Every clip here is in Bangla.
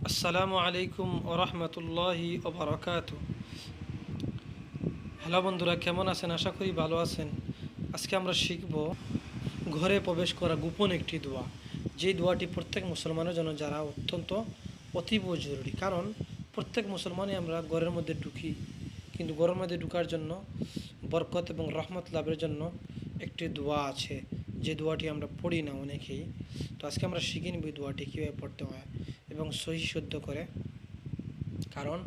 আসসালামু আলাইকুম ওয়া রাহমাতুল্লাহি ওয়া বারাকাতুহু। হ্যালো বন্ধুরা, কেমন আছেন? আশা করি ভালো আছেন। আজকে আমরা শিখব ঘরে প্রবেশ করা গোপন একটি দোয়া, যে দোয়াটি প্রত্যেক মুসলমানের জন্য যারা অত্যন্ত অতীব জরুরি। কারণ প্রত্যেক মুসলমানই আমরা ঘরের মধ্যে ঢুকি, কিন্তু ঘরের মধ্যে ঢুকার জন্য বরকত এবং রহমত লাভের জন্য একটি দোয়া আছে, যে দোয়াটি আমরা পড়ি না অনেকেই। তো আজকে আমরা শিখে নিব এই দোয়াটি কীভাবে পড়তে হয় এবং সহি শুদ্ধ করে। কারণ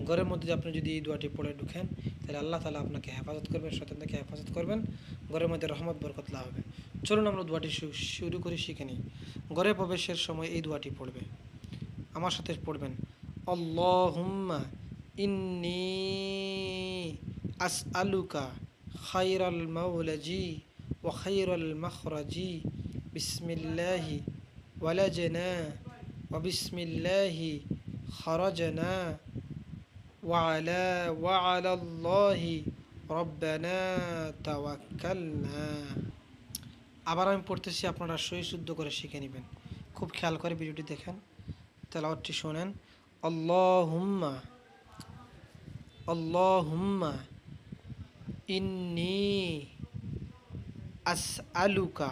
ঘরের মধ্যে আপনি যদি এই দোয়াটি পড়ে ঢুকেন, তাহলে আল্লাহ তাআলা আপনাকে হেফাজত করবেন, শয়তান থেকে হেফাজত করবেন, ঘরের মধ্যে রহমত বরকত লাভ হবে। চলুন আমরা দোয়াটি শুরু করে শিখে নিই। ঘরে প্রবেশের সময় এই দোয়াটি পড়বে, আমার সাথে পড়বেন। আল্লাহুম্মা ইন্নী আসআলুকা খায়রাল মাওলাজি ওয়া খায়রাল মাখরাজি বিসমিল্লাহি ওয়ালাজনা ওয়া বিসমিল্লাহি খারাজনা وعلى الله ربنا توكلنا। আবার আমি পড়তেছি, আপনারা সহি শুদ্ধ করে শিখে নেবেন। খুব খেয়াল করে ভিডিওটি দেখেন, তেলাওয়াতটি শোনেন। আল্লাহুম্মা আল্লাহুম্মা ইন্নী আসআলুকা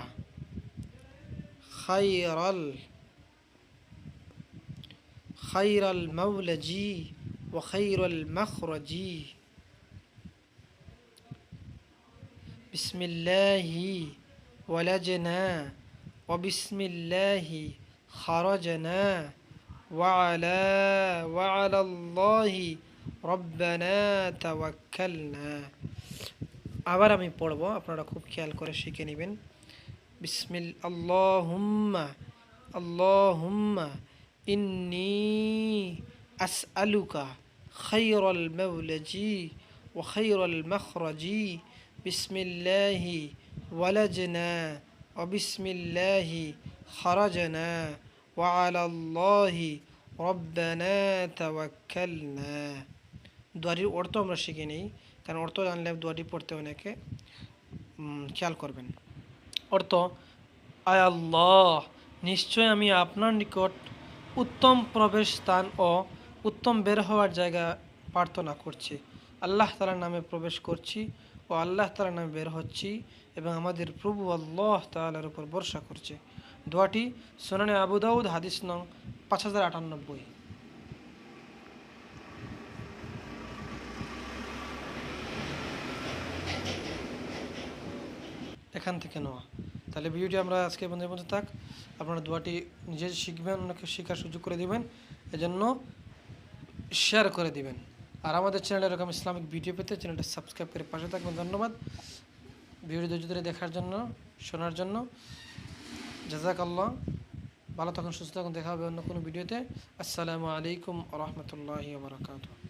খায়রাল মাওলাজি وخير المخرج بسم الله ولجنا وبسم الله خرجنا وعلى الله ربنا توكلنا। আবার আমি পড়ব, আপনারা খুব খেয়াল করে শিখে নেবেন। আল্লাহুম্মা ইন্নী আসআলুকা خير المولج وخير المخرج بسم الله ولجنا وبسم الله خرجنا وعلى الله ربنا توكلنا। দোয়াটির অর্থ আমরা শিখে নিই, কারণ অর্থ জানলে দোয়াটি পড়তে অনেকে খেয়াল করবেন। অর্থ: আয় আল্লাহ, নিশ্চয় আমি আপনার নিকট উত্তম প্রবেশ স্থান ও উত্তম বের হওয়ার জায়গা প্রার্থনা করছি। আল্লাহ তাআলার নামে প্রবেশ করছি ও আল্লাহ তাআলার নামে বের হচ্ছি, এবং আমাদের প্রভু আল্লাহ তাআলার উপর ভরসা করছে। দোয়াটি সুনানে আবু দাউদ, হাদিস নং 5098। এখান থেকে নেওয়া। তাহলে ভিডিওটি আমরা আজকে বন্ধু থাক। আপনারা দোয়াটি নিজে শিখবেন, অনেকে শেখার সুযোগ করে দিবেন, এজন্য শেয়ার করে দিবেন। আর আমাদের চ্যানেলে এরকম ইসলামিক ভিডিও পেতে চ্যানেলটা সাবস্ক্রাইব করে পাশে থাকবেন। ধন্যবাদ ভিডিও ধৈর্য ধরে দেখার জন্য, শোনার জন্য। জাযাকাল্লাহ। ভালো থাকুন, সুস্থ থাকুন। দেখা হবে অন্য কোনো ভিডিওতে। আসসালামু আলাইকুম ওয়া রাহমাতুল্লাহি ওয়া বারাকাতুহু।